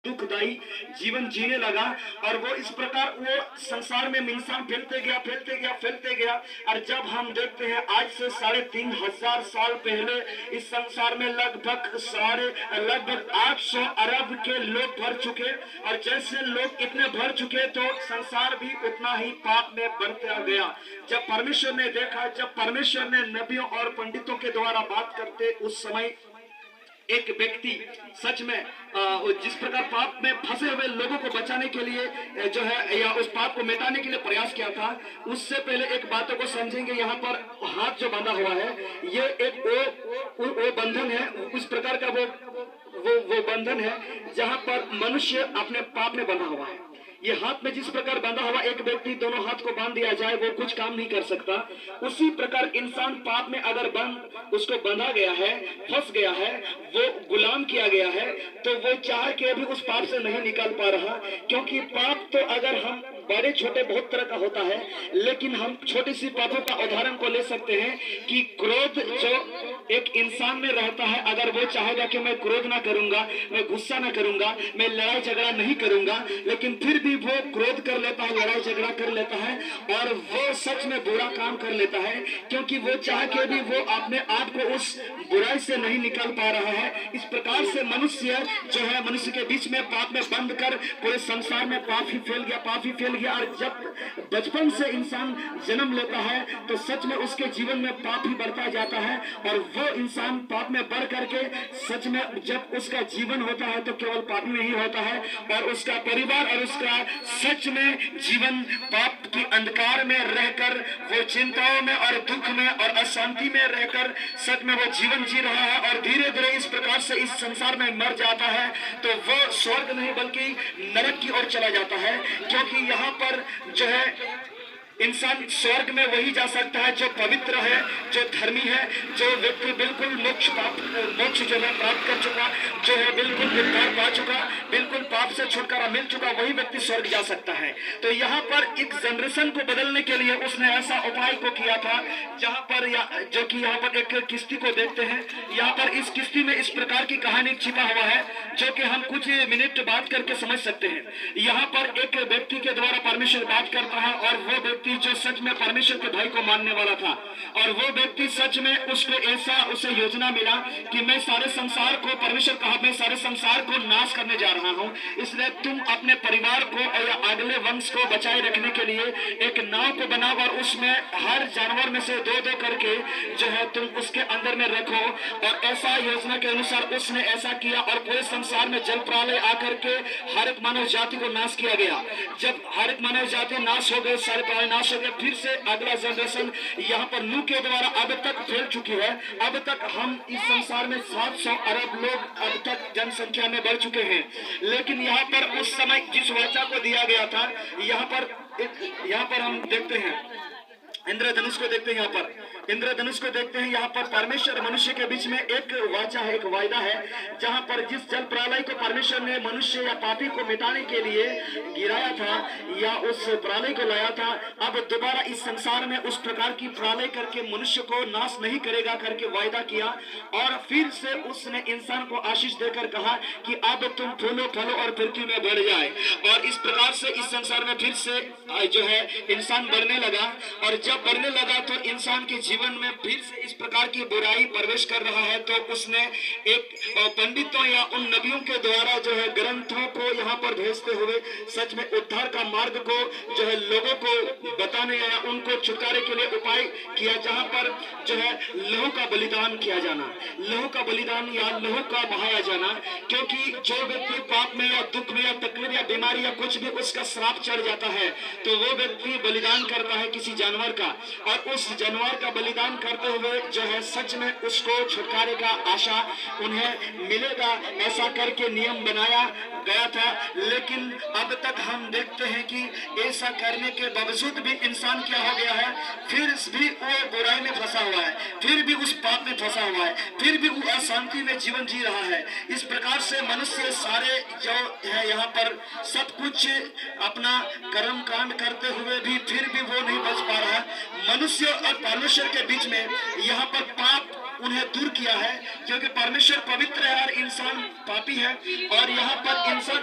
दुखदायी जीवन जीने लगा। और वो इस प्रकार वो संसार में इंसान फैलते गया फैलते गया फैलते गया। और जब हम देखते हैं आज से 3,500 साल पहले इस संसार में लगभग 800 अरब के लोग भर चुके। और जैसे लोग इतने भर चुके तो संसार भी उतना ही पाप में बढ़ता गया। जब परमेश्वर ने देखा, जब परमेश्वर ने नबियों और पंडितों के द्वारा बात करते, उस समय एक व्यक्ति सच में जिस प्रकार पाप में फंसे हुए लोगों को बचाने के लिए जो है या उस पाप को मिटाने के लिए प्रयास किया था। उससे पहले एक बातों को समझेंगे। यहाँ पर हाथ जो बंधा हुआ है ये एक वो बंधन है, उस प्रकार का वो बंधन है जहाँ पर मनुष्य अपने पाप में बंधा हुआ है। ये हाथ में जिस प्रकार बंधा हुआ एक व्यक्ति दोनों हाथ को बांध दिया जाए वो कुछ काम नहीं कर सकता। उसी प्रकार इंसान पाप में अगर उसको बंधा गया है, फंस गया है, वो गुलाम किया गया है, तो वो चाह के भी उस पाप से नहीं निकल पा रहा। क्योंकि पाप तो अगर हम बड़े छोटे बहुत तरह का होता है, लेकिन हम छोटी सी पापों का उदाहरण को ले सकते हैं कि क्रोध जो एक इंसान में रहता है, अगर वो चाहेगा कि मैं क्रोध ना करूंगा, मैं गुस्सा ना करूंगा, मैं लड़ाई झगड़ा नहीं करूंगा, लेकिन फिर भी वो क्रोध कर लेता है, लड़ाई झगड़ा कर लेता है और वो सच में बुरा काम कर लेता है। क्योंकि वो चाह के भी वो अपने आप को उस बुराई से नहीं निकल पा रहा है। इस प्रकार से मनुष्य जो है, मनुष्य के बीच में पाप में बंद कर पूरे संसार में पाप ही फैल गया, पाप ही फैल गया। और जब बचपन से इंसान जन्म लेता है तो सच में उसके जीवन में पाप ही बढ़ता जाता है। और वो इंसान पाप में बढ़ करके सच में जब उसका जीवन होता है तो केवल पाप में ही होता है। और उसका परिवार और उसका सच में जीवन पाप की अंधकार में रहकर, वो चिंताओं में और दुख में और अशांति में रहकर सच में वो जीवन जी रहा है। और धीरे धीरे इस प्रकार से इस संसार में मर जाता है तो वो स्वर्ग नहीं बल्कि नरक की ओर चला जाता है। क्योंकि यहाँ पर जो है इंसान स्वर्ग में वही जा सकता है जो पवित्र है, जो धर्मी है, जो व्यक्ति बिल्कुल मोक्ष जो है प्राप्त कर चुका, जो है बिल्कुल उद्धार पा चुका, बिल्कुल पाप से छुटकारा मिल चुका, वही व्यक्ति स्वर्ग जा सकता है। तो यहाँ पर एक जनरेशन को बदलने के लिए उसने ऐसा उपाय को किया था जहाँ पर जो कि यहाँ पर एक किस्ती को देखते हैं। यहाँ पर इस किस्ती में इस प्रकार की कहानी छिपा हुआ है जो कि हम कुछ मिनट बात करके समझ सकते हैं। यहाँ पर एक व्यक्ति के द्वारा परमेश्वर बात करता है और वो व्यक्ति जो सच में परमेश्वर के भाई को मानने वाला था। और वो व्यक्ति सच में उसको ऐसा उसे योजना मिला कि मैं सारे संसार को, परमेश्वर कहा मैं सारे संसार को नाश करने जा रहा हूँ, इसलिए तुम अपने परिवार को और अगले वंश को बचाए रखने के लिए एक नाव को बनाओ और उसमें हर जानवर में से दो दो करके जो है तुम उसके अंदर में रखो। और ऐसा योजना के अनुसार उसने ऐसा किया और पूरे संसार में जल प्रलय आकर के हर एक मानव जाति को नाश किया गया। जब हर एक मानव जाति नाश हो गए, सारे प्राणी नाश हो गए, फिर से अगला जनरेशन यहाँ पर नूह के द्वारा अब तक फैल चुकी है। अब तक हम इस संसार में 700 अरब लोग अब तक जनसंख्या में बढ़ चुके हैं। लेकिन यहाँ पर उस समय जिस वाचा को दिया गया था, यहाँ पर हम देखते हैं इंद्रधनुष को देखते हैं। यहाँ पर इंद्रधनुष को देखते हैं। यहाँ पर परमेश्वर और मनुष्य के बीच में एक वाचा है, एक वायदा है, जहाँ पर जिस जल प्रलय को परमेश्वर ने मनुष्य या पापी को मिटाने के लिए गिराया था या उस प्रलय को लाया था, अब दोबारा इस संसार में उस प्रकार की प्रलय करके मनुष्य को नाश नहीं करेगा करके वायदा किया। और फिर से उसने इंसान को आशीष देकर कहा कि अब तुम फूलो फलो और पृथ्वी में बढ़ जाए। और इस प्रकार से इस संसार में फिर से जो है इंसान बढ़ने लगा। और जब बढ़ने लगा तो इंसान के जीवन में फिर से इस प्रकार की बुराई प्रवेश कर रहा है। तो उसने एक पंडितों या उन नबियों के द्वारा जो है ग्रंथों को यहाँ पर भेजते हुए सच में उद्धार का मार्ग को जो है लोगों को बताने या उनको छुटकारे के लिए उपाय किया, जहाँ पर जो है लहू का बलिदान किया जाना, लहू का बलिदान या लहू का बहाया जाना। क्योंकि जो व्यक्ति पाप में या दुख में या तकलीफ या बीमारी या कुछ भी उसका श्राप चढ़ जाता है तो वो व्यक्ति बलिदान करता है किसी जानवर का। और उस जानवर का बलिदान करते हुए जो है सच में उसको छुटकारे का आशा उन्हें मिलेगा, ऐसा करके नियम बनाया गया था। लेकिन अब तक हम देखते हैं कि ऐसा करने के बावजूद भी इंसान क्या हो गया है, फिर भी वो बुराई में फंसा हुआ है, फिर भी उस पाप में फंसा हुआ है, फिर भी वो अशांति में जीवन जी रहा है। इस प्रकार से मनुष्य सारे जो है यहाँ पर सब कुछ अपना कर्म कांड करते हुए भी फिर भी वो नहीं बच पा रहा है। मनुष्य और परमेश्वर के बीच में यहाँ पर पाप उन्हें दूर किया है, क्योंकि परमेश्वर पवित्र है और इंसान पापी है। और यहाँ पर इंसान